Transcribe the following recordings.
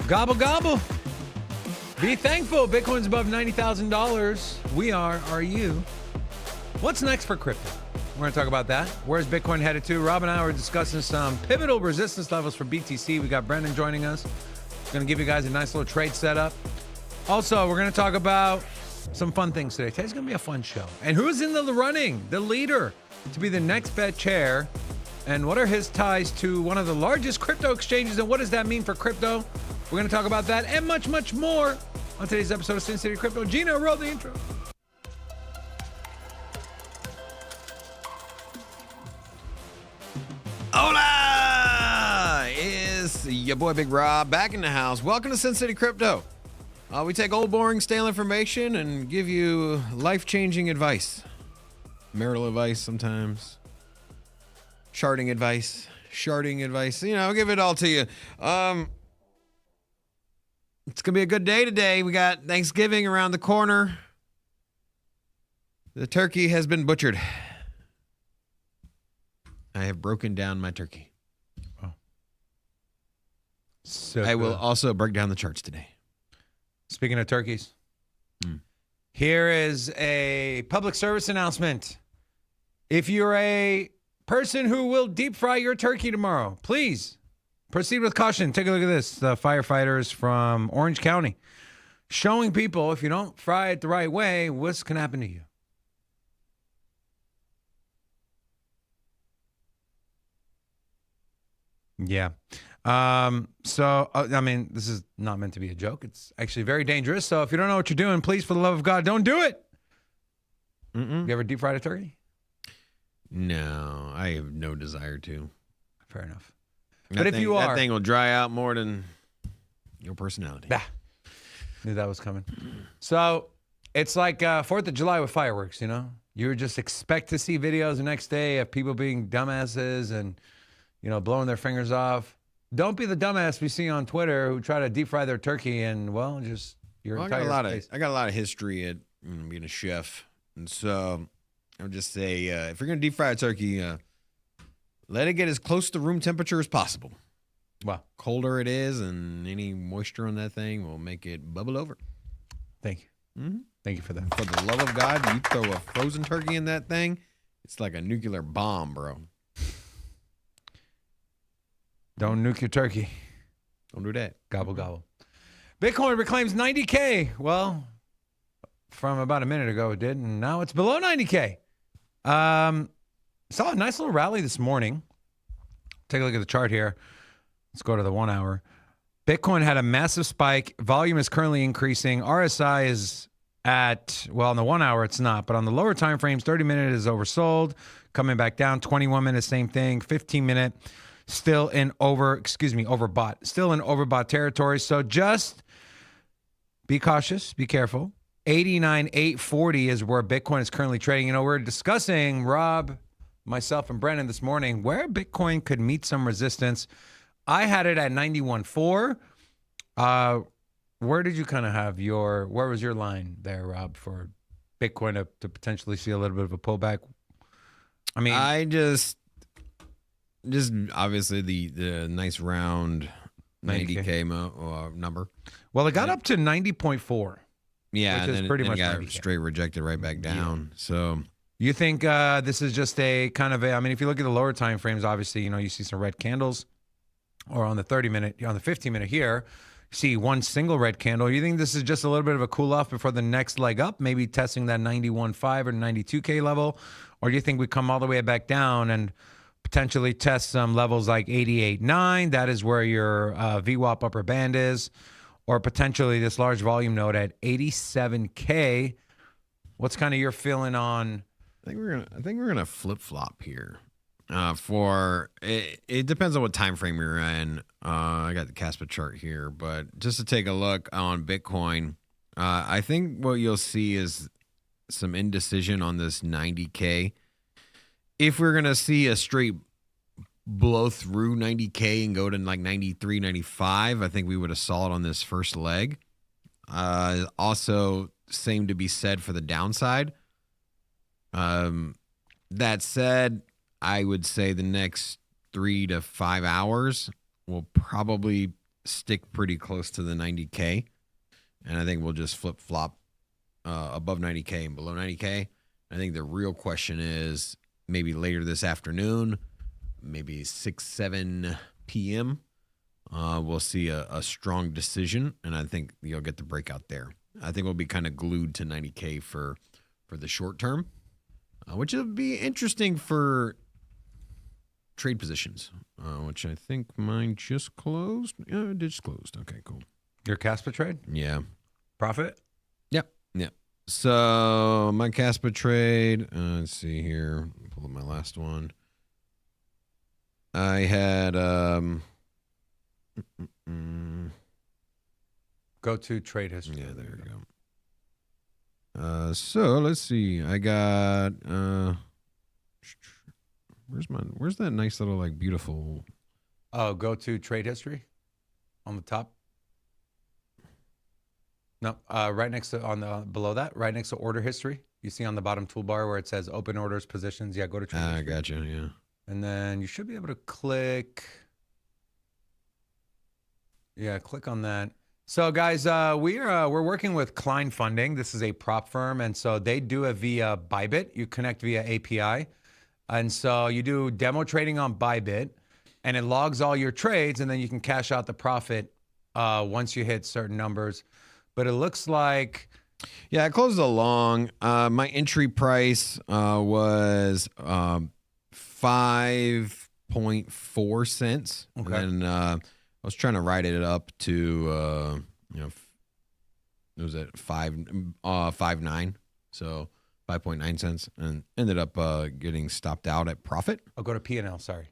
Gobble, gobble. Be thankful. Bitcoin's above $90,000. We are you? What's next for crypto? We're going to talk about that. Where's Bitcoin headed to? Rob and I were discussing some pivotal resistance levels for BTC. We got Brendan joining us. Going to give you guys a nice little trade setup. Also, we're going to talk about some fun things today. Today's going to be a fun show. And who's in the running, the leader, to be the next Fed chair? And what are his ties to one of the largest crypto exchanges? And what does that mean for crypto? We're going to talk about that and much, much more on today's episode of Sin City Crypto. Gino, roll the intro. Hola! It's your boy Big Rob back in the house. Welcome to Sin City Crypto. We take old, boring, stale information and give you life-changing advice. Marital advice sometimes. Sharding advice. You know, I'll give it all to you. It's going to be a good day today. We got Thanksgiving around the corner. The turkey has been butchered. I have broken down my turkey. Oh. So I will also break down the charts today. Speaking of turkeys, here is a public service announcement. If you're a person who will deep fry your turkey tomorrow, please proceed with caution. Take a look at this. The firefighters from Orange County showing people if you don't fry it the right way, what's going to happen to you. Yeah. I mean, this is not meant to be a joke. It's actually very dangerous. So if you don't know what you're doing, please, for the love of God, don't do it. You ever deep fried a turkey? No, I have no desire to. Fair enough. But if you are, that thing will dry out more than your personality. Bah. Knew that was coming. So it's like 4th of July with fireworks, you know? You just expect to see videos the next day of people being dumbasses and, you know, blowing their fingers off. Don't be the dumbass we see on Twitter who try to deep fry their turkey and, well, just your entire face. I got a lot of history at being a chef. And so I would just say, if you're going to deep fry a turkey, let it get as close to room temperature as possible. Wow. Colder it is, and any moisture on that thing will make it bubble over. Thank you. Mm-hmm. Thank you for that. For the love of God, you throw a frozen turkey in that thing, it's like a nuclear bomb, bro. Don't nuke your turkey. Don't do that. Gobble, gobble. Bitcoin reclaims 90K. Well, from about a minute ago it did, and now it's below 90K. Saw a nice little rally this morning. Take a look at the chart here. Let's go to the 1 hour. Bitcoin had a massive spike. Volume is currently increasing. RSI is at, well, on the 1 hour it's not, but on the lower time frames, 30-minute is oversold, coming back down. 21-minute, same thing. 15-minute, still in overbought. Still in overbought territory. So just be cautious, be careful. 89,840 is where Bitcoin is currently trading. You know, we're discussing, Rob, myself, and Brennan this morning, where Bitcoin could meet some resistance. I had it at 91.4. Where did you kind of have where was your line there, Rob, for Bitcoin to potentially see a little bit of a pullback? I mean, I just obviously the nice round 90K number. Well, it got up to 90.4. Yeah, which is and pretty then much it got 90K. straight rejected right back down. Yeah. So you think this is just a kind of I mean, if you look at the lower time frames, obviously, you know, you see some red candles, or on the 30-minute, on the 15-minute here, you see one single red candle. You think this is just a little bit of a cool off before the next leg up, maybe testing that 91.5 or 92K level? Or do you think we come all the way back down and potentially test some levels like 88.9? That is where your VWAP upper band is. Or potentially this large volume node at 87K. What's kind of your feeling on? I think we're gonna flip flop here. For it depends on what time frame you're in. I got the Casper chart here, but just to take a look on Bitcoin, I think what you'll see is some indecision on this 90K. If we're gonna see a straight blow through 90K and go to like 93, 95, I think we would have saw it on this first leg. Also, same to be said for the downside. That said, I would say the next 3 to 5 hours will probably stick pretty close to the 90K. And I think we'll just flip flop above 90K and below 90K. I think the real question is maybe later this afternoon, maybe 6, 7 p.m. We'll see a strong decision, and I think you'll get the breakout there. I think we'll be kind of glued to 90K for the short term, which will be interesting for trade positions, which I think mine just closed. Yeah, it just closed. Okay, cool. Your Caspa trade? Yeah. Profit? Yep. So my Caspa trade, let's see here. Pull up my last one. I had Go to trade history. yeah, there you go. So let's see. I got where's that nice little like beautiful Go to trade history on the top. No, right next to below that, right next to order history. You see on the bottom toolbar where it says open orders, positions. Yeah, go to trade history. I gotcha, yeah. And then you should be able to click. Yeah, click on that. So guys, we're working with Klein Funding. This is a prop firm, and so they do it via Bybit. You connect via API, and so you do demo trading on Bybit, and it logs all your trades, and then you can cash out the profit once you hit certain numbers. But it looks like, yeah, I closed along. My entry price was 5.4 cents. Okay. And I was trying to write it up to, it was at 5.9, so 5.9 cents, and ended up getting stopped out at profit. I'll go to P&L. Sorry,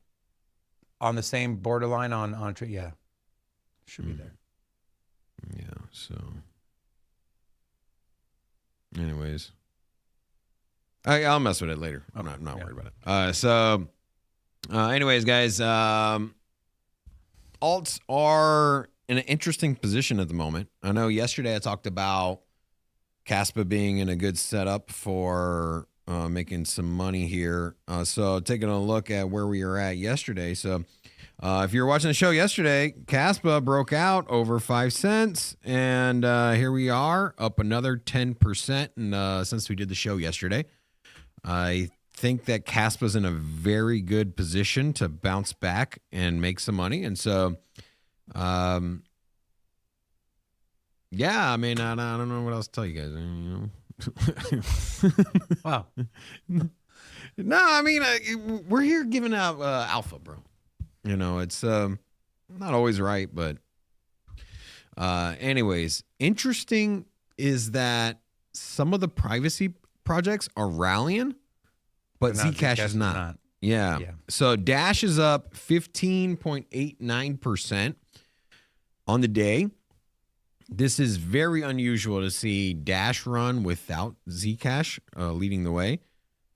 on the same borderline on trade. Yeah, should be there. Yeah. So, anyways, I'll mess with it later. I'm not worried about it. Anyways, guys, alts are in an interesting position at the moment. I know yesterday I talked about Caspa being in a good setup for making some money here. So taking a look at where we were at yesterday. So if you were watching the show yesterday, Caspa broke out over 5 cents. And here we are up another 10% since we did the show yesterday. I think that Caspa's in a very good position to bounce back and make some money. And so, yeah, I mean, I don't know what else to tell you guys. Wow. No, I mean, we're here giving out alpha, bro. It's not always right, but anyways, interesting is that some of the privacy projects are rallying, but Zcash is not. Yeah. So Dash is up 15.89% on the day. This is very unusual to see Dash run without Zcash leading the way.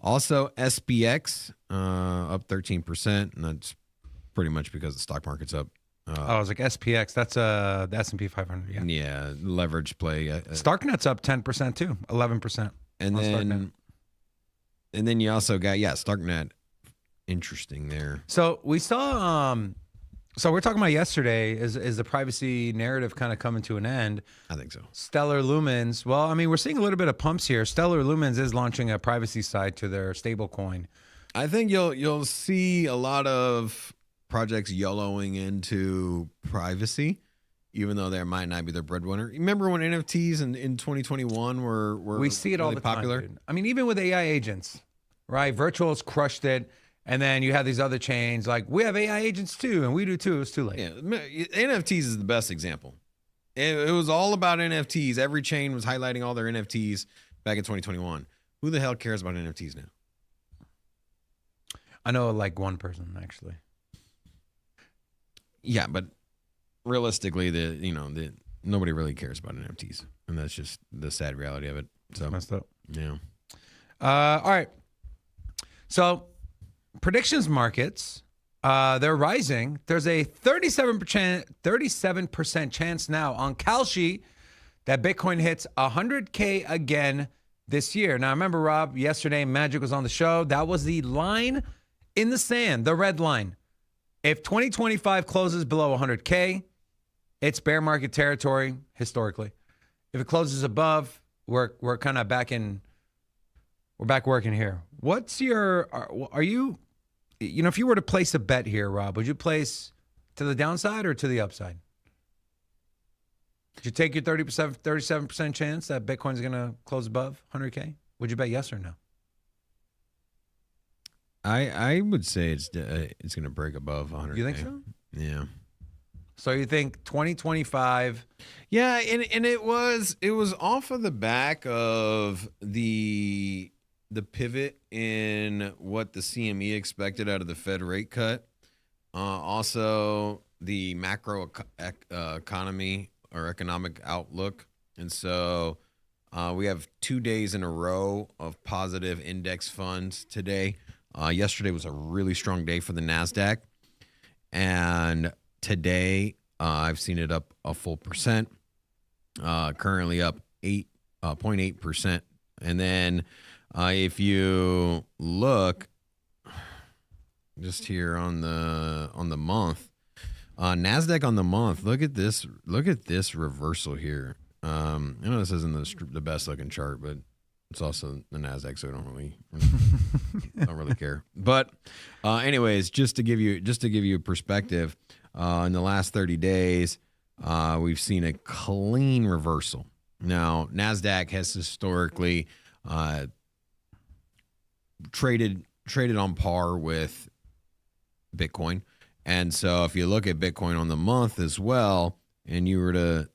Also, SPX up 13%, and that's pretty much because the stock market's up. I was like SPX. That's the S&P 500. Yeah. Yeah, leverage play. Starknet's up 10% too, 11%. And then you also got Starknet. Interesting there. So we saw. So we're talking about yesterday. Is the privacy narrative kind of coming to an end? I think so. Stellar Lumens. Well, I mean, we're seeing a little bit of pumps here. Stellar Lumens is launching a privacy side to their stable coin. I think you'll see a lot of projects YOLOing into privacy, even though there might not be their breadwinner. Remember when NFTs in 2021 were we see it really all the popular? time, dude. I mean, even with AI agents, right? Virtual's crushed it. And then you have these other chains like we have AI agents too, and we do too. It was too late. Yeah, NFTs is the best example. It was all about NFTs. Every chain was highlighting all their NFTs back in 2021. Who the hell cares about NFTs now? I know like one person actually. Yeah, but realistically, nobody really cares about NFTs, and that's just the sad reality of it. So messed up. Yeah. All right. So predictions markets, they're rising. There's a 37% chance now on Kalshi that Bitcoin hits 100K again this year. Now, remember, Rob, yesterday Magic was on the show. That was the line in the sand, the red line. If 2025 closes below 100K, It's bear market territory historically. If it closes above, we're kind of back in. We're back working here. What's your? Are you? You know, if you were to place a bet here, Rob, would you place to the downside or to the upside? Would you take your 37% chance that Bitcoin's going to close above 100K? Would you bet yes or no? I would say it's going to break above 100. You think so? Yeah. So you think 2025? Yeah, and it was off of the back of the pivot in what the CME expected out of the Fed rate cut. Also the macro economy or economic outlook. And so we have 2 days in a row of positive index funds today. Yesterday was a really strong day for the NASDAQ. And today I've seen it up a full percent, currently up 0.8%. And then if you look just here on the month, NASDAQ on the month, look at this reversal here. I know this isn't the best looking chart, but it's also the NASDAQ, so I don't really care. But anyways, just to give you a perspective, in the last 30 days, we've seen a clean reversal. Now, NASDAQ has historically traded on par with Bitcoin. And so if you look at Bitcoin on the month as well, and you were to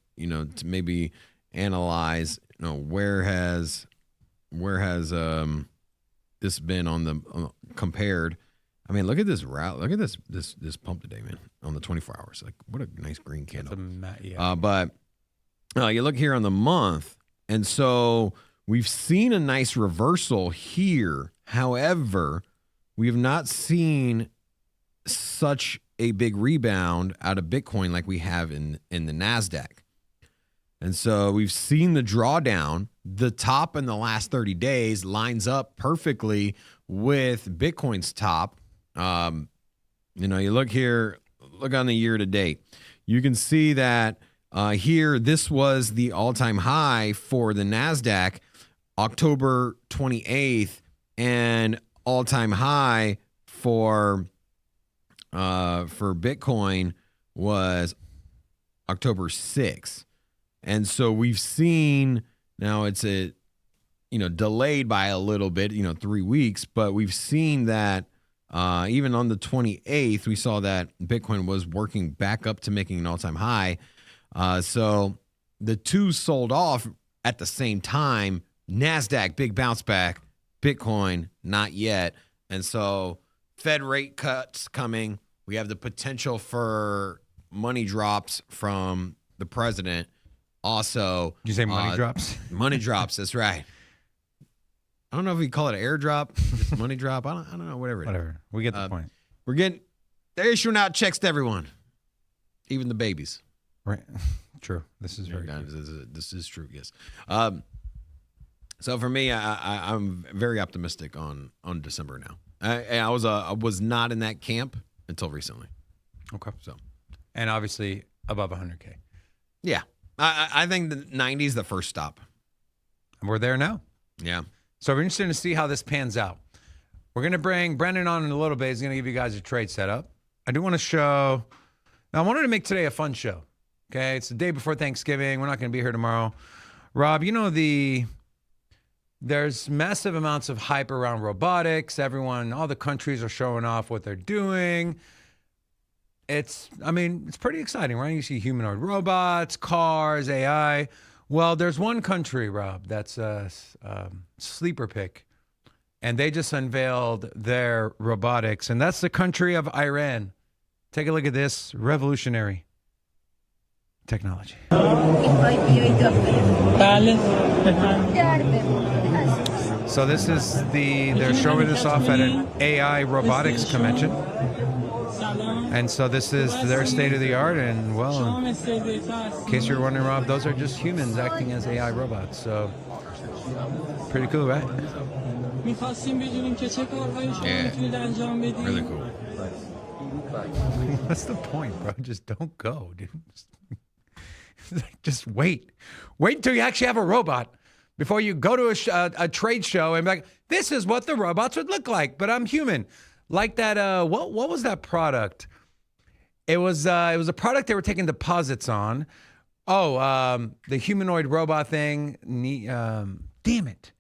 maybe analyze, where has this been on the compared? I mean, look at this route. Look at this pump today, man, on the 24 hours. Like, what a nice green candle. But you look here on the month, and so we've seen a nice reversal here. However, we have not seen such a big rebound out of Bitcoin like we have in the NASDAQ. And so we've seen the drawdown. The top in the last 30 days lines up perfectly with Bitcoin's top. You look here, look on the year to date. You can see that here, this was the all-time high for the NASDAQ, October 28th, and all-time high for Bitcoin was October 6th. And so we've seen, now it's delayed by a little bit, 3 weeks, but we've seen that even on the 28th, we saw that Bitcoin was working back up to making an all-time high. So the two sold off at the same time. NASDAQ, big bounce back. Bitcoin, not yet. And so Fed rate cuts coming. We have the potential for money drops from the president. Also, did you say money drops? Money drops. That's right. I don't know if we call it an airdrop, just money drop. I don't know. Whatever. We get the point. They're issuing out checks to everyone, even the babies. Right. True. This is very true. This is true. Yes. So for me, I'm very optimistic on December now. I was not in that camp until recently. Okay. And obviously above 100K. Yeah. I think the 90 is the first stop. And we're there now. Yeah. So we're interested to see how this pans out. We're going to bring Brendan on in a little bit. He's going to give you guys a trade setup. I do want to show. Now, I wanted to make today a fun show. Okay. It's the day before Thanksgiving. We're not going to be here tomorrow. Rob, there's massive amounts of hype around robotics. All the countries are showing off what they're doing. It's pretty exciting, right? You see humanoid robots, cars, AI. Well, there's one country, Rob, that's a sleeper pick, and they just unveiled their robotics, and that's the country of Iran. Take a look at this revolutionary technology. So this is they're showing this off at an AI robotics convention. And so this is their state of the art. And well, in case you're wondering, Rob, those are just humans acting as AI robots. So pretty cool, right? Yeah. Really cool. What's the point, bro? Just don't go, dude. Just wait. Wait until you actually have a robot before you go to a trade show and be like, this is what the robots would look like, but I'm human. Like that, what was that product? It was a product they were taking deposits on. Oh, the humanoid robot thing. Damn it.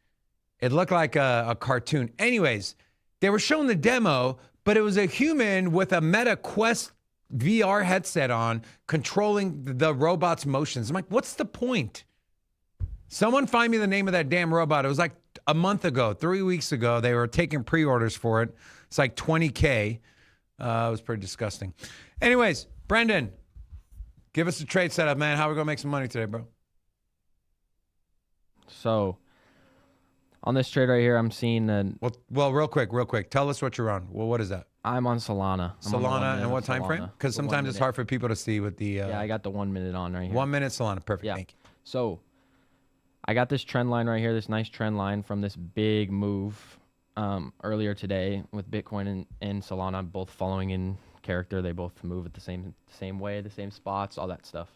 It looked like a cartoon. Anyways, they were showing the demo, but it was a human with a Meta Quest VR headset on controlling the robot's motions. I'm like, what's the point? Someone find me the name of that damn robot. It was like a month ago, 3 weeks ago. They were taking pre-orders for it. It's like $20K. It was pretty disgusting. Anyways, Brendan, give us a trade setup, man. How are we going to make some money today, bro? So on this trade right here, I'm seeing Well, real quick. Tell us what you're on. Well, what is that? I'm on Solana. Solana and what time frame? Because sometimes it's hard for people to see with the... yeah, I got the 1 minute on right here. 1 minute Solana. Perfect. Yeah. Thank you. So I got this trend line right here, this nice trend line from this big move earlier today with Bitcoin and Solana both following in character. They both move at the same way, the same spots, all that stuff.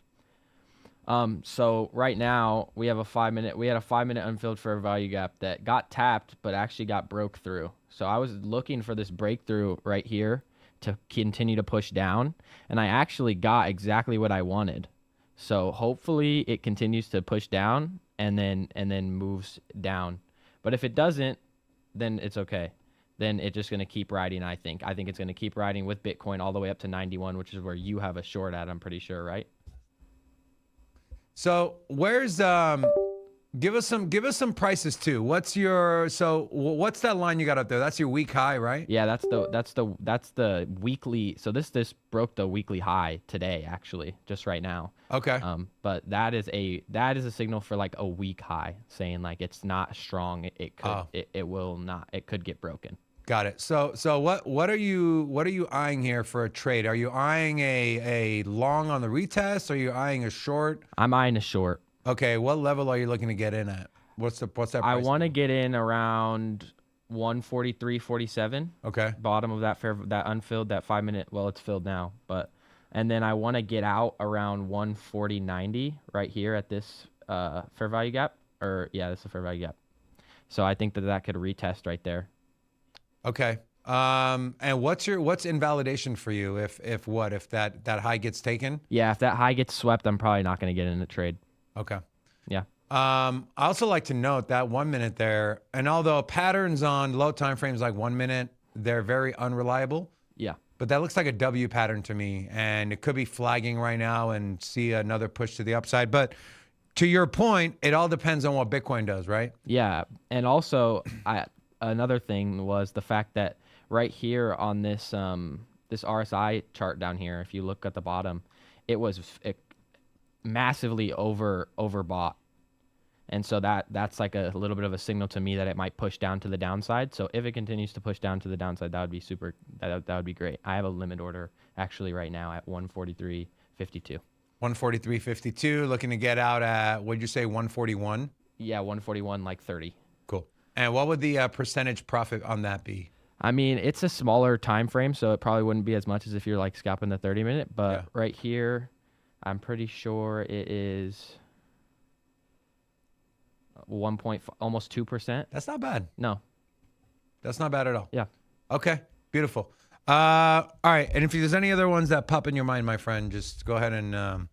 So right now we have a 5 minute. We had a 5 minute unfilled fair value gap that got tapped, but actually got broke through. So I was looking for this breakthrough right here to continue to push down, and I actually got exactly what I wanted. So hopefully it continues to push down and then moves down. But if it doesn't, then it's okay. Then it's just going to keep riding, I think. I think it's going to keep riding with Bitcoin all the way up to 91, which is where you have a short at, I'm pretty sure, right? So where's give us some prices too. What's that line you got up there? That's your week high, right? Yeah, that's the weekly. So this broke the weekly high today, actually, just right now. Okay. But that is a signal for like a week high, saying like it's not strong. It will not. It could get broken. Got it. So what are you eyeing here for a trade? Are you eyeing a long on the retest? Are you eyeing a short? I'm eyeing a short. Okay. What level are you looking to get in at? What's that price? I want to get in around 143.47. Okay. Bottom of that that unfilled, that 5 minute. Well, it's filled now, and then I want to get out around 140.90 right here at this fair value gap. This is a fair value gap. So I think that could retest right there. Okay. And what's invalidation for you if that high gets taken? Yeah, if that high gets swept, I'm probably not going to get in the trade. Okay. Yeah. I also like to note that 1 minute there, and although patterns on low time frames like 1 minute, they're very unreliable. Yeah. But that looks like a W pattern to me, and it could be flagging right now and see another push to the upside. But to your point, it all depends on what Bitcoin does, right? Yeah, and also another thing was the fact that right here on this this RSI chart down here, if you look at the bottom, it was massively overbought. And so that's like a little bit of a signal to me that it might push down to the downside. So if it continues to push down to the downside, that would be that would be great. I have a limit order actually right now at 143.52. 143.52, looking to get out at, what'd you say, 141? Yeah, 141 like 30. Cool. And what would the percentage profit on that be? I mean, it's a smaller time frame, so it probably wouldn't be as much as if you're like scalping the 30 minute, but yeah. Right here, I'm pretty sure it is 1 almost 2%. That's not bad. No. That's not bad at all. Yeah. Okay. Beautiful. All right. And if there's any other ones that pop in your mind, my friend, just go ahead and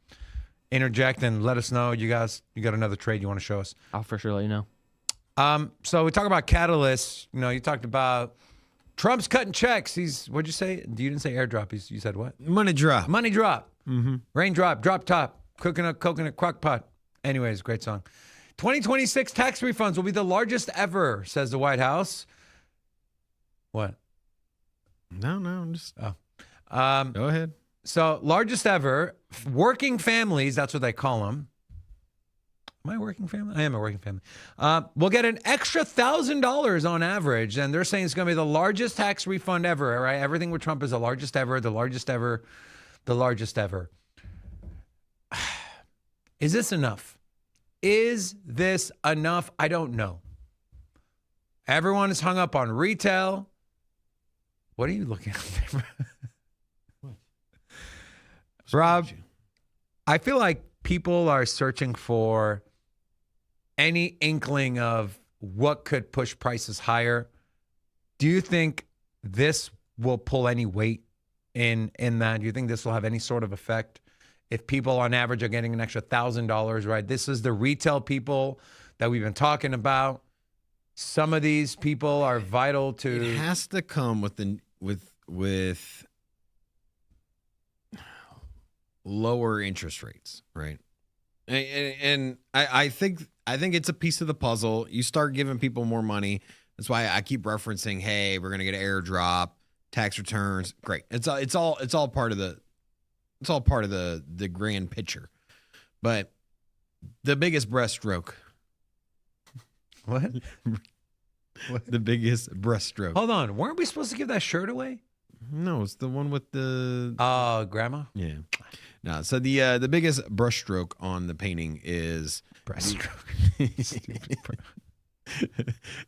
interject and let us know. You got another trade you want to show us. I'll for sure let you know. So we talk about catalysts. You know, you talked about Trump's cutting checks. What'd you say? You didn't say airdrop. You said what? Money drop. Money drop. Mm-hmm. Raindrop, drop top, coconut crock pot. Anyways, great song. 2026 tax refunds will be the largest ever, says the White House. What? No, I'm just. Oh. Go ahead. So, largest ever. Working families, that's what they call them. Am I a working family? I am a working family. We'll get an extra $1,000 on average. And they're saying it's going to be the largest tax refund ever, right? Everything with Trump is the largest ever, the largest ever, the largest ever. Is this enough? Is this enough? I don't know. Everyone is hung up on retail. What are you looking at there? Rob, I feel like people are searching for any inkling of what could push prices higher, do you think this will pull any weight in that? Do you think this will have any sort of effect? If people on average are getting an extra $1,000, right? This is the retail people that we've been talking about. Some of these people are vital to. It has to come with lower interest rates, right? And I think it's a piece of the puzzle. You start giving people more money. That's why I keep referencing, hey, we're gonna get an airdrop, tax returns. Great. It's all part of the grand picture. But the biggest breaststroke. What? The biggest breaststroke. Hold on. Weren't we supposed to give that shirt away? No, it's the one with the grandma? Yeah. No, so the biggest brushstroke on the painting is Breaststroke.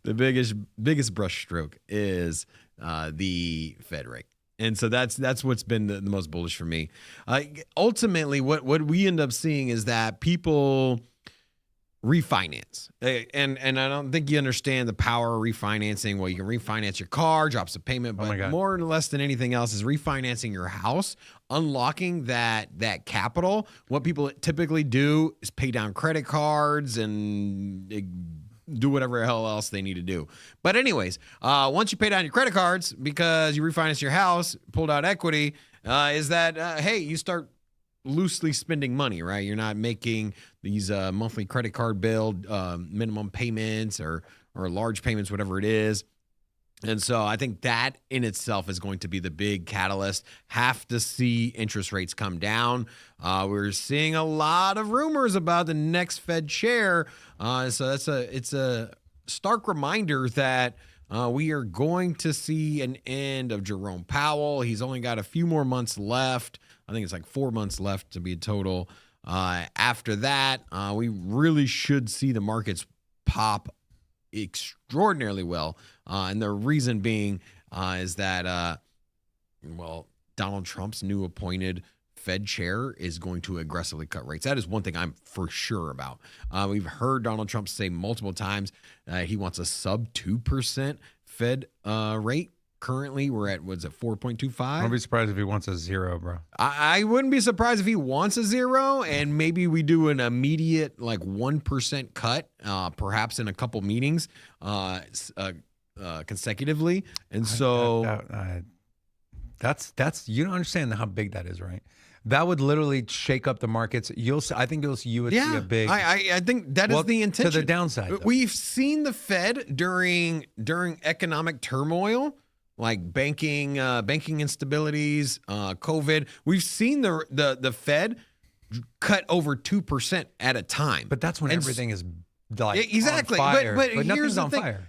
the biggest brushstroke is the Fed rate. And so that's what's been the most bullish for me. Ultimately, what we end up seeing is that people refinance. And I don't think you understand the power of refinancing. Well, you can refinance your car, drops a payment, but more or less than anything else is refinancing your house, unlocking that capital. What people typically do is pay down credit cards and do whatever the hell else they need to do. But anyways, once you pay down your credit cards because you refinance your house, pulled out equity, is that, hey, you start loosely spending money, right? You're not making these monthly credit card bill minimum payments or large payments, whatever it is. And so I think that in itself is going to be the big catalyst. Have to see interest rates come down. We're seeing a lot of rumors about the next Fed chair. So it's a stark reminder that we are going to see an end of Jerome Powell. He's only got a few more months left. I think it's like 4 months left to be a total. After that, we really should see the markets pop extraordinarily well. And the reason being is that, Donald Trump's new appointed Fed chair is going to aggressively cut rates. That is one thing I'm for sure about. We've heard Donald Trump say multiple times he wants a sub 2% Fed rate. Currently, we're at, what's it, 4.25? I wouldn't be surprised if he wants a 0, bro. I wouldn't be surprised if he wants a 0, and maybe we do an immediate, like, 1% cut, perhaps in a couple meetings consecutively. And so... That's you don't understand how big that is, right? That would literally shake up the markets. I think you would see a big. I think that is the intention. To the downside, though. We've seen the Fed during economic turmoil, like banking instabilities, COVID. We've seen the Fed cut over 2% at a time. But that's when everything is like exactly. On fire. But nothing's here's the on thing. fire.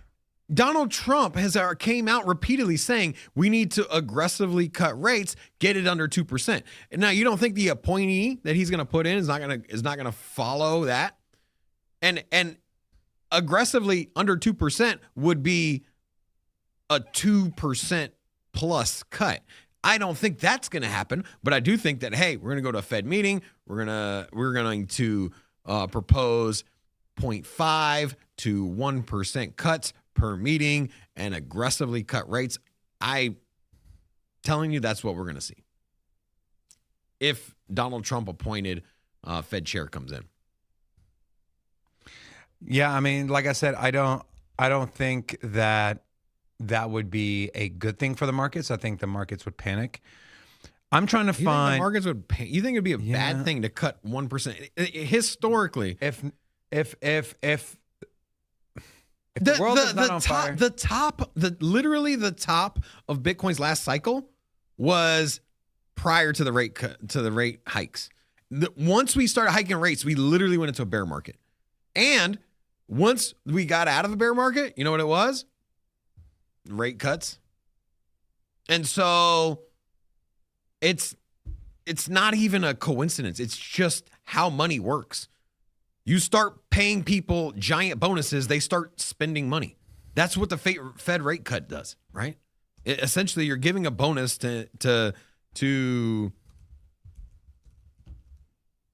Donald Trump came out repeatedly saying we need to aggressively cut rates, get it under 2%. And now you don't think the appointee that he's going to put in is not going to follow that? And aggressively under 2% would be a 2% plus cut. I don't think that's going to happen, but I do think that, hey, we're going to go to a Fed meeting. We're going to propose 0.5 to 1% cuts per meeting and aggressively cut rates. I'm telling you, that's what we're going to see if Donald Trump appointed Fed chair comes in. Yeah, I mean, like I said, I don't think that would be a good thing for the markets. I think the markets would panic. I'm trying to find think the markets would. You think it'd be a bad thing to cut 1% historically? If the world is not on fire. Literally the top of Bitcoin's last cycle was prior to the rate hikes. Once we started hiking rates, we literally went into a bear market. And once we got out of the bear market, you know what it was? Rate cuts. And so it's not even a coincidence. It's just how money works. You start paying people giant bonuses, they start spending money. That's what the Fed rate cut does, right? Essentially, you're giving a bonus to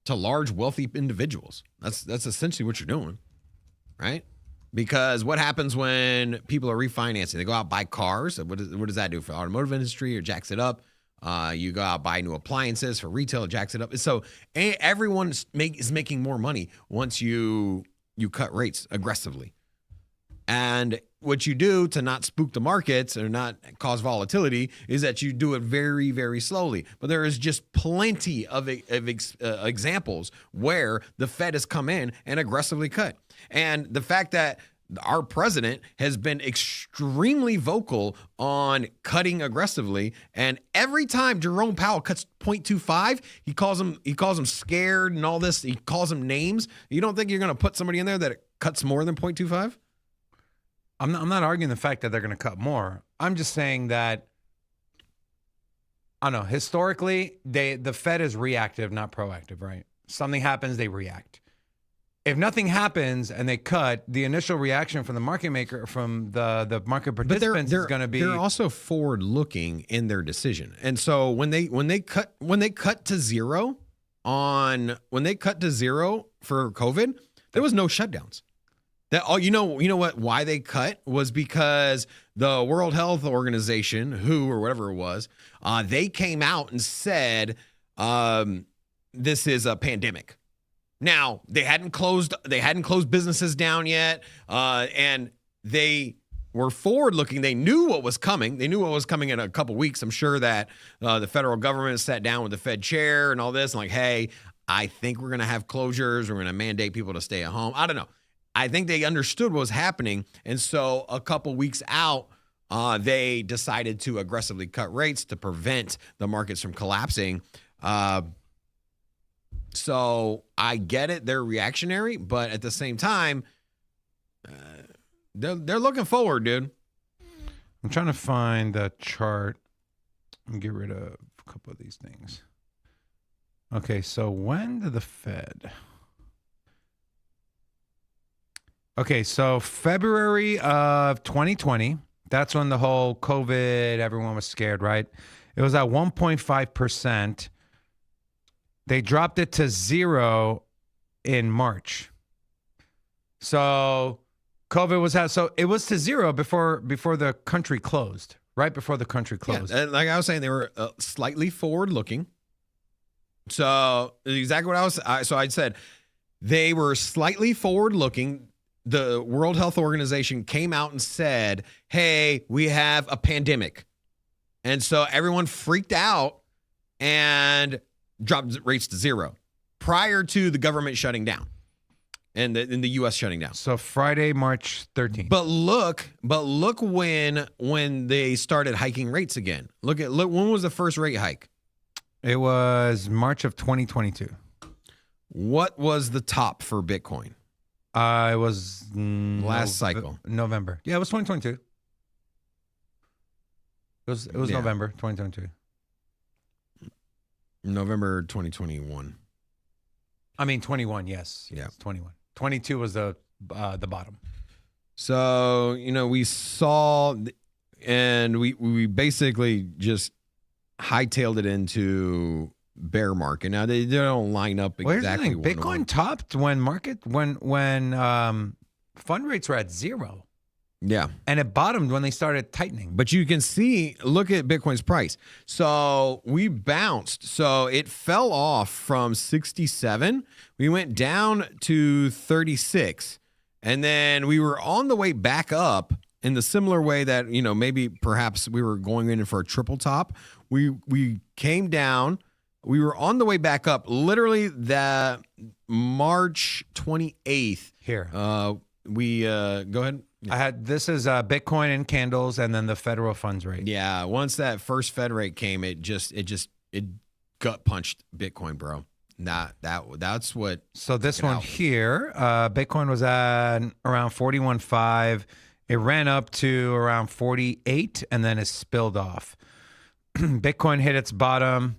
to large wealthy individuals. That's essentially what you're doing, right? Because what happens when people are refinancing? They go out buy cars. What does that do for the automotive industry? Or jacks it up. You go out buy new appliances for retail. It jacks it up. So everyone is making more money once you cut rates aggressively. And what you do to not spook the markets or not cause volatility is that you do it very, very slowly. But there is just plenty of examples where the Fed has come in and aggressively cut. And the fact that our president has been extremely vocal on cutting aggressively, and every time Jerome Powell cuts 0.25, he calls them scared and all this. He calls them names. You don't think you're going to put somebody in there that cuts more than 0.25? I'm not arguing the fact that they're going to cut more. I'm just saying that, I don't know, historically, the Fed is reactive, not proactive, right? Something happens, they react. If nothing happens and they cut, the initial reaction from the market maker, from the market participants, is going to be. They're also forward looking in their decision, and so when they cut to zero for COVID, there was no shutdowns. That all you know what? Why they cut was because the World Health Organization, WHO or whatever it was, they came out and said this is a pandemic. Now they hadn't closed businesses down yet, and they were forward looking. They knew what was coming. They knew what was coming in a couple weeks. I'm sure that the federal government sat down with the Fed chair and all this, and like, hey, I think we're going to have closures. We're going to mandate people to stay at home. I don't know. I think they understood what was happening. And so a couple weeks out, they decided to aggressively cut rates to prevent the markets from collapsing. So I get it. They're reactionary, but at the same time, they're looking forward, dude. I'm trying to find the chart and get rid of a couple of these things. Okay, so when did the Fed... Okay, so February of 2020, that's when the whole COVID, everyone was scared, right? It was at 1.5%. They dropped it to 0 in March. So COVID it was to 0 before the country closed, right before the country closed. Yeah, and like I was saying, they were slightly forward looking. So exactly what I said, they were slightly forward looking. The World Health Organization came out and said, hey, we have a pandemic. And so everyone freaked out and dropped rates to 0 prior to the government shutting down and the U.S. shutting down. So Friday, March 13th. But look when they started hiking rates again. Look, when was the first rate hike? It was March of 2022. What was the top for Bitcoin? It was last cycle. November. Yeah, it was 2022. It was November 2022. November 2021. I mean 21, yes. Yeah. 21. 22 was the bottom. So, we saw and we basically just hightailed it into bear market. Now they don't line up exactly. Well, Bitcoin topped when fund rates were at 0. Yeah. And it bottomed when they started tightening. But you can see, look at Bitcoin's price. So we bounced. So it fell off from 67. We went down to 36. And then we were on the way back up in the similar way that, maybe perhaps we were going in for a triple top. We came down. We were on the way back up. Literally that March 28th. Here. Go ahead. This is Bitcoin and candles and then the federal funds rate. Yeah. Once that first Fed rate came, it gut punched Bitcoin, bro. That's what. So this one here, Bitcoin was at around 41.5. It ran up to around 48 and then it spilled off. Bitcoin hit its bottom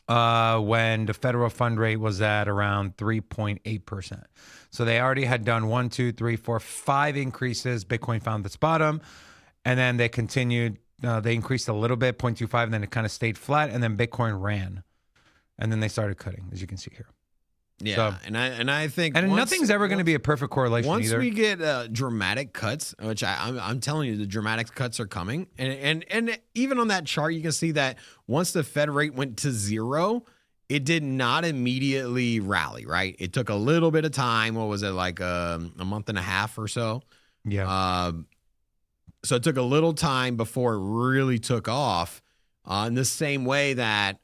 when the federal fund rate was at around 3.8%. So they already had done 1, 2, 3, 4, 5 increases. Bitcoin found its bottom, and then they continued. They increased a little bit, 0.25, and then it kind of stayed flat, and then Bitcoin ran. and then they started cutting, as you can see here. Yeah, So- and I think Nothing's ever going to be a perfect correlation once either. we get dramatic cuts, which I'm telling you, the dramatic cuts are coming, and even on that chart, you can see that once the Fed rate went to 0, it did not immediately rally. Right, it took a little bit of time. What was it, like a month and a half or so? Yeah. So it took a little time before it really took off. In the same way that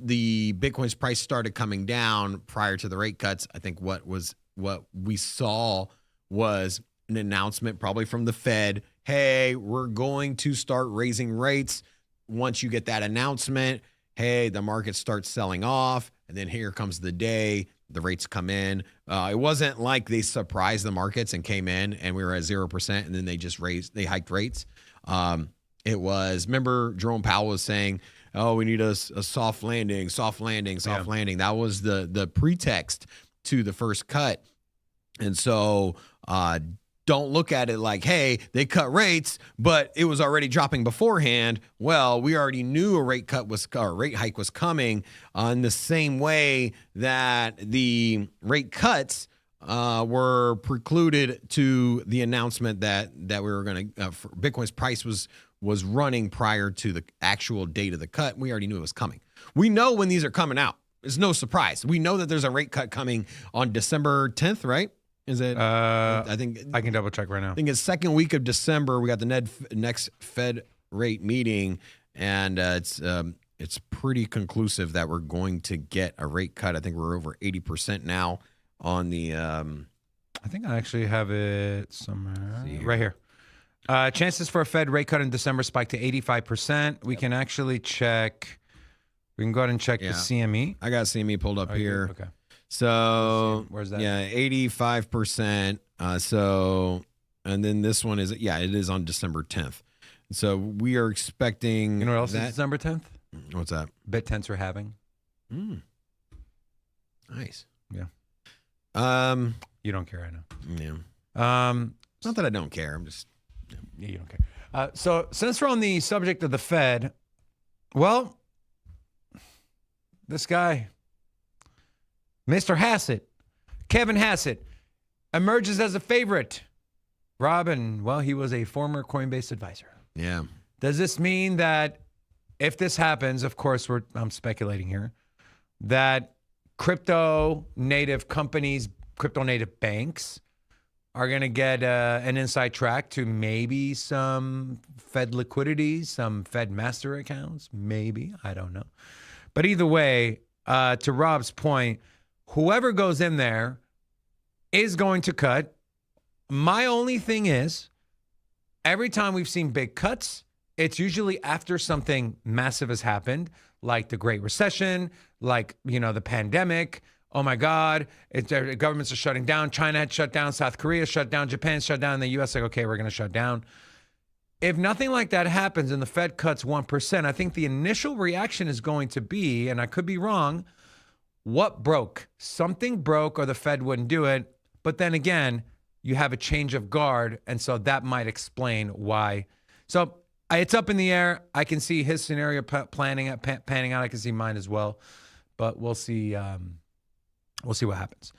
the Bitcoin's price started coming down prior to the rate cuts, I think what we saw was an announcement probably from the Fed. Hey, we're going to start raising rates. Once you get that announcement, hey, the market starts selling off. And then here comes the day, the rates come in. It wasn't like they surprised the markets and came in and we were at 0% and then they hiked rates. It was, remember Jerome Powell was saying, oh, we need a soft landing. That was the pretext to the first cut. And so don't look at it like, hey, they cut rates, but it was already dropping beforehand. Well, we already knew a rate hike was coming in the same way that the rate cuts were precluded to the announcement that we were going to, Bitcoin's price was running prior to the actual date of the cut. We already knew it was coming. We know when these are coming out. It's no surprise. We know that there's a rate cut coming on December 10th, right? Is it? I think I can double check right now. I think it's second week of December. We got the next Fed rate meeting, and it's pretty conclusive that we're going to get a rate cut. I think we're over 80% now on the. I think I actually have it somewhere. See here. Right here. Chances for a Fed rate cut in December spiked to 85%. We can actually check. We can go ahead and check the CME. I got CME pulled up here. Okay. So Where's that? Yeah, 85%. So, and then this one is, it is on December 10th. So we are expecting. You know what else is December 10th? What's that? BitTents are having. Nice. Yeah. You don't care, I know. Yeah. It's not that I don't care. I'm just. Yeah, you don't care. So since we're on the subject of the Fed, well, this guy, Mr. Hassett, Kevin Hassett, emerges as a favorite. Robin, well, he was a former Coinbase advisor. Yeah. Does this mean that if this happens, of course, I'm speculating here, that crypto native companies, crypto native banks are going to get an inside track to maybe some Fed liquidity, some Fed master accounts, maybe, I don't know. But either way, to Rob's point, whoever goes in there is going to cut. My only thing is, every time we've seen big cuts, it's usually after something massive has happened, like the Great Recession, like, the pandemic. Oh my God, governments are shutting down. China had shut down. South Korea shut down. Japan shut down. And the U.S. like, okay, we're going to shut down. If nothing like that happens and the Fed cuts 1%, I think the initial reaction is going to be, and I could be wrong, what broke? Something broke or the Fed wouldn't do it. But then again, you have a change of guard. And so that might explain why. So it's up in the air. I can see his scenario panning out. I can see mine as well. But we'll see. We'll see what happens.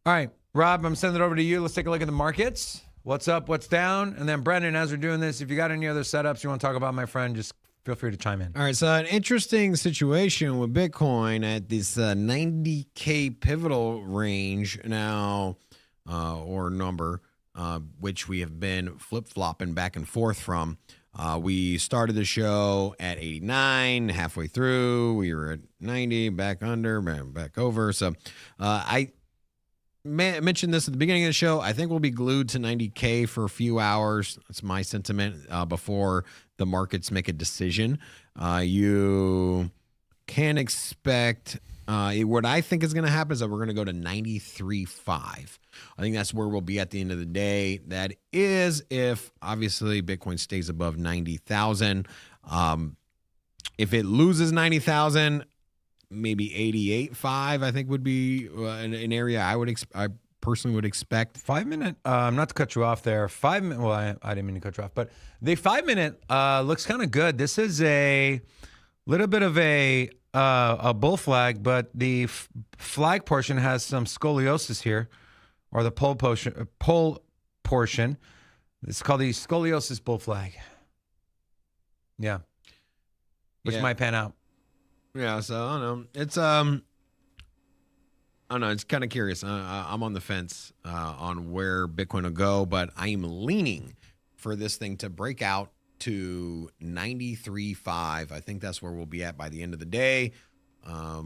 All right, Rob, I'm sending it over to you. Let's take a look at the markets. What's up? What's down? And then Brendan, as we're doing this, if you got any other setups you want to talk about, my friend, just feel free to chime in. All right, so an interesting situation with Bitcoin at this 90K pivotal range now, or number, which we have been flip-flopping back and forth from. We started the show at 89, halfway through. We were at 90, back under, back over. So I mentioned this at the beginning of the show. I think we'll be glued to 90K for a few hours. That's my sentiment before the markets make a decision. You can expect what I think is going to happen is that we're going to go to 93.5. I think that's where we'll be at the end of the day. That is if, obviously, Bitcoin stays above 90,000. If it loses 90,000, maybe 88.5, I think would be an area I personally would expect. 5 minute, not to cut you off there. 5 minute, well, I didn't mean to cut you off, but the 5 minute looks kind of good. This is a little bit of a a bull flag, but the flag portion has some scoliosis here, or the pole portion. It's called the scoliosis bull flag. Yeah. Which might pan out. Yeah, so I don't know. It's I don't know. It's kind of curious. I'm on the fence on where Bitcoin will go, but I am leaning for this thing to break out to 93.5. I think that's where we'll be at by the end of the day. I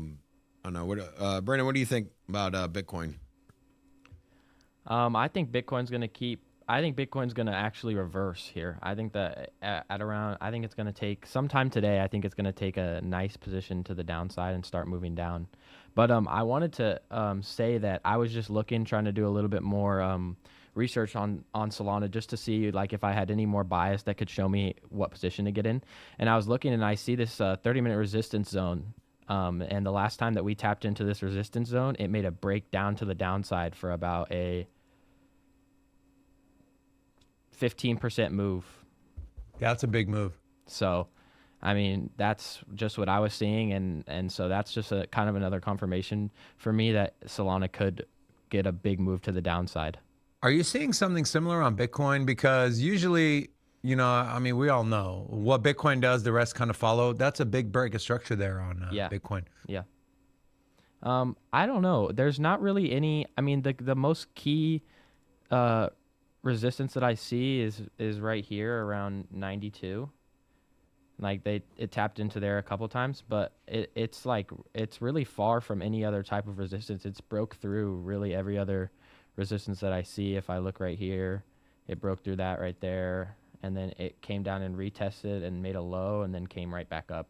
don't know. What, Brandon, what do you think about Bitcoin? I think Bitcoin's going to keep. I think Bitcoin's going to actually reverse here. I think that I think it's going to take sometime today. I think it's going to take a nice position to the downside and start moving down. But I wanted to say that I was just trying to do a little bit more research on Solana just to see like if I had any more bias that could show me what position to get in. And I was looking and I see this 30-minute resistance zone. And the last time that we tapped into this resistance zone, it made a break down to the downside for about a 15% move. Yeah, that's a big move. So, I mean, that's just what I was seeing, and so that's just a kind of another confirmation for me that Solana could get a big move to the downside. Are you seeing something similar on Bitcoin? Because usually, you know, I mean, we all know what Bitcoin does, the rest kind of follow. That's a big break of structure there on Bitcoin. Yeah. I don't know. There's not really any. I mean, the most key resistance that I see is right here around 92. Like it tapped into there a couple times, but it's really far from any other type of resistance. It's broke through really every other resistance that I see. If I look right here, it broke through that right there, and then it came down and retested and made a low and then came right back up.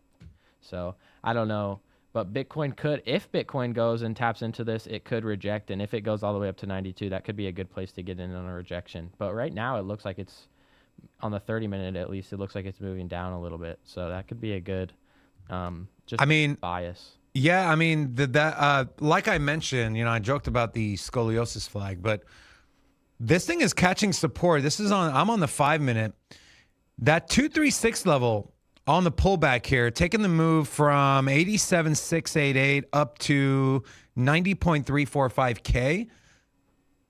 So I don't know, but Bitcoin could, if Bitcoin goes and taps into this, it could reject, and if it goes all the way up to 92, that could be a good place to get in on a rejection. But right now it looks like it's, on the 30-minute at least, it looks like it's moving down a little bit. So that could be a good bias. Yeah, I mean, like I mentioned, you know, I joked about the scoliosis flag, but this thing is catching support. I'm on the 5-minute. That 236 level on the pullback here, taking the move from 87,688 up to 90.345K.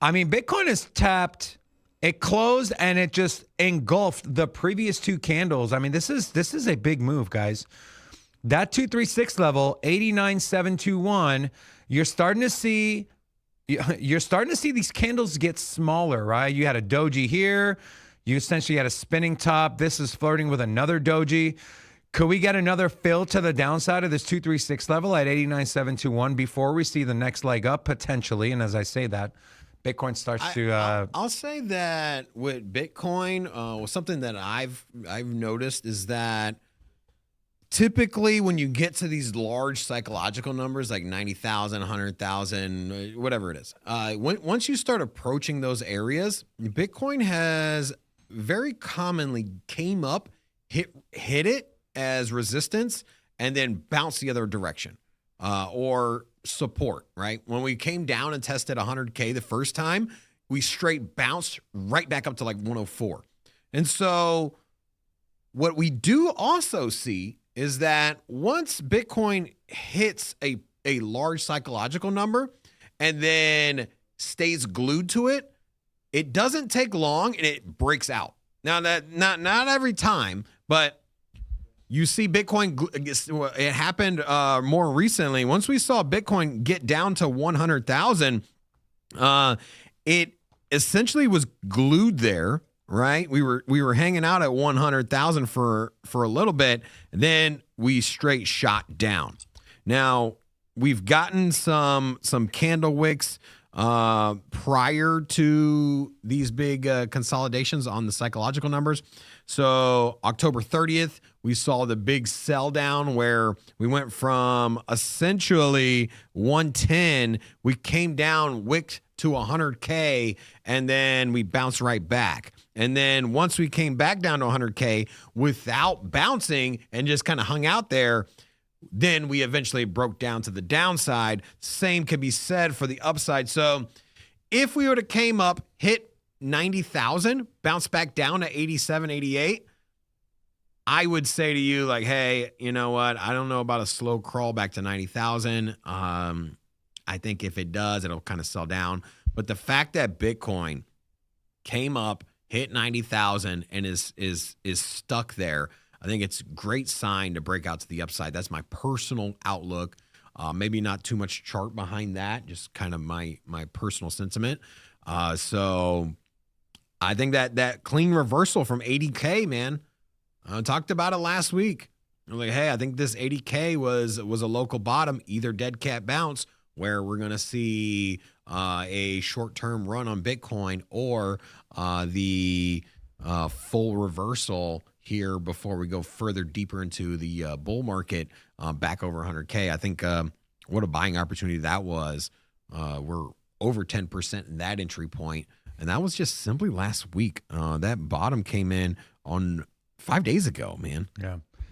I mean, Bitcoin is tapped. It closed and it just engulfed the previous two candles. I mean, this is a big move, guys. That 236 level, 89,721, you're starting to see these candles get smaller, right? You had a doji here. You essentially had a spinning top. This is flirting with another doji. Could we get another fill to the downside of this 236 level at 89,721 before we see the next leg up potentially? And as I say that, Bitcoin starts to. I'll say that with Bitcoin, something that I've noticed is that typically when you get to these large psychological numbers like 90,000, 100,000, whatever it is, once you start approaching those areas, Bitcoin has very commonly came up, hit it as resistance, and then bounced the other direction, or support, right? When we came down and tested 100K the first time, we straight bounced right back up to like 104. And so what we do also see is that once Bitcoin hits a large psychological number and then stays glued to it, it doesn't take long and it breaks out. Now that not every time, but you see Bitcoin, it happened more recently. Once we saw Bitcoin get down to 100,000, it essentially was glued there, right? We were hanging out at 100,000 for a little bit, then we straight shot down. Now, we've gotten some candle wicks prior to these big consolidations on the psychological numbers. So October 30th, we saw the big sell down where we went from essentially 110, we came down, wicked to 100K, and then we bounced right back. And then once we came back down to 100K without bouncing and just kind of hung out there, then we eventually broke down to the downside. Same could be said for the upside. So if we would have came up, hit 90,000, bounced back down to 87, 88, I would say to you, like, hey, you know what? I don't know about a slow crawl back to 90,000. I think if it does, it'll kind of sell down. But the fact that Bitcoin came up, hit 90,000, and is stuck there, I think it's a great sign to break out to the upside. That's my personal outlook. Maybe not too much chart behind that, just kind of my personal sentiment. So I think that clean reversal from 80K, man. I talked about it last week. I'm like, hey, I think this 80K was a local bottom, either dead cat bounce, where we're going to see a short-term run on Bitcoin, or the full reversal here before we go further deeper into the bull market back over 100K. I think what a buying opportunity that was. We're over 10% in that entry point, and that was just simply last week. That bottom came in on 5 days ago, man.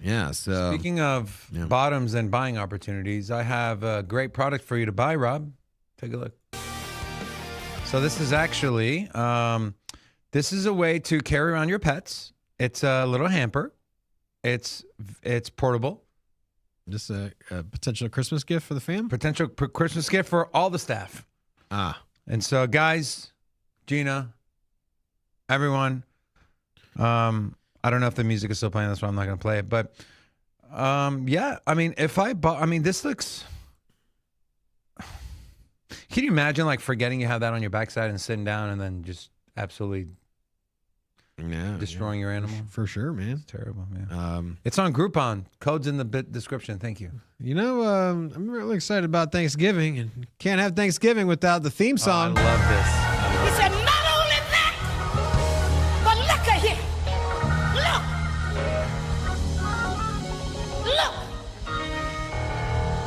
Yeah. So speaking of bottoms and buying opportunities, I have a great product for you to buy, Rob. Take a look. So this is actually, this is a way to carry around your pets. It's a little hamper. It's portable. Just a potential Christmas gift for the fam? Potential Christmas gift for all the staff. And so, guys, Gina, everyone, I don't know if the music is still playing. That's why I'm not going to play it. But, yeah, I mean, if I bought, I mean, this looks, can you imagine, like, forgetting you have that on your backside and sitting down and then just absolutely destroying your animal? For sure, man. It's terrible, man. It's on Groupon. Code's in the description. Thank you. You know, I'm really excited about Thanksgiving, and can't have Thanksgiving without the theme song. I love this. He said, not only that, but look at here. Look.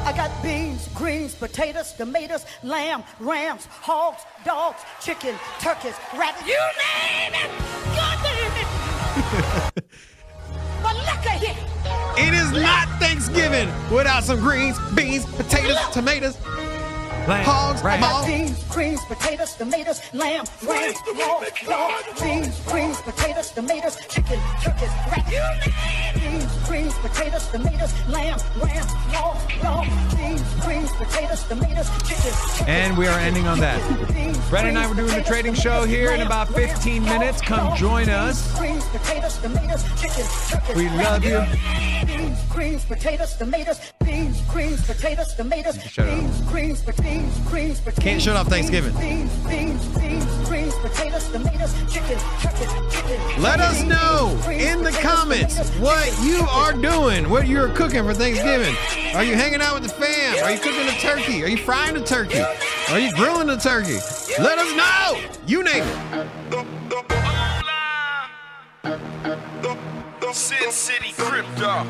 I got beans, greens, potatoes, tomatoes, lamb, rams, hogs, dogs, chicken, turkeys, rabbits, you name it. God damn it. But look at here. It is not Thanksgiving without some greens, beans, potatoes, tomatoes, hogs, I got beans, greens, potatoes, tomatoes, lamb, rams, hogs, dogs, beans, greens, potatoes, tomatoes, chicken, turkeys, rabbits, beans, greens, potatoes, tomatoes, lamb, rams, hogs, dogs, beans, greens, potatoes, tomatoes, chicken. And we are ending on that. Brett and I were doing the trading show here in about 15 minutes. Come join us. We love you. Beans, greens, potatoes, tomatoes, beans, greens, potatoes, tomatoes, Shut up. beans, greens, potatoes, greens, potatoes. Can't shut off Thanksgiving. Beans, greens, potatoes, tomatoes, chicken, chicken. Let us know in the comments what you are doing, what you're cooking for Thanksgiving. Are you hanging out with the fam? Are you cooking a turkey? Are you frying a turkey? Are you grilling a turkey? Let us know. You name it. Sin City Crypto.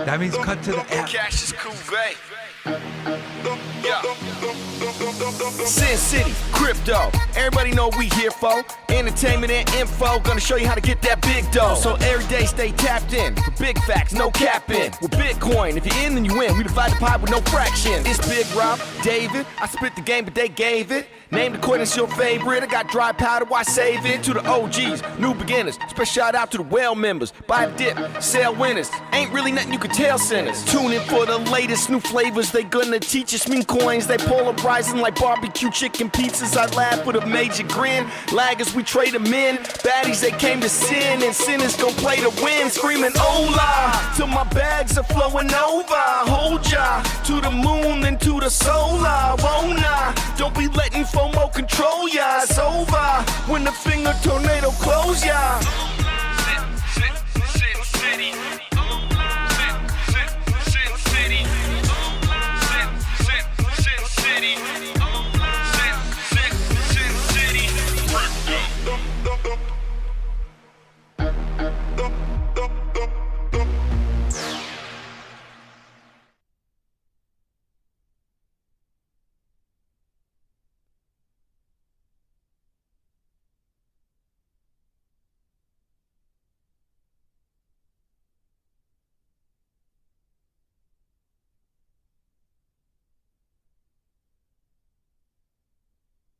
That means cut to the app. Cash is cool, babe. Yeah. Sin City Crypto. Everybody know we here for entertainment and info. Gonna show you how to get that big dough. So every day stay tapped in for big facts, no capping. With Bitcoin, if you're in, then you win. We divide the pie with no fraction. It's Big Rob, David. I spit the game, but they gave it. Named according to your favorite. I got dry powder, why save it? To the OGs, new beginners. Special shout out to the well members. Buy the dip, sell winners. Ain't really nothing you can tell sinners. Tune in for the latest new flavors. They gonna teach us mean coins. They polarizing like barbecue chicken pizzas. I laugh with a major grin. Laggers, we trade them in. Baddies, they came to sin. And sinners gon' play to win. Screaming hola till my bags are flowing over. Hold ya to the moon and to the solar. Won't I? Don't be letting FOMO control ya. It's over when the finger tornado close ya.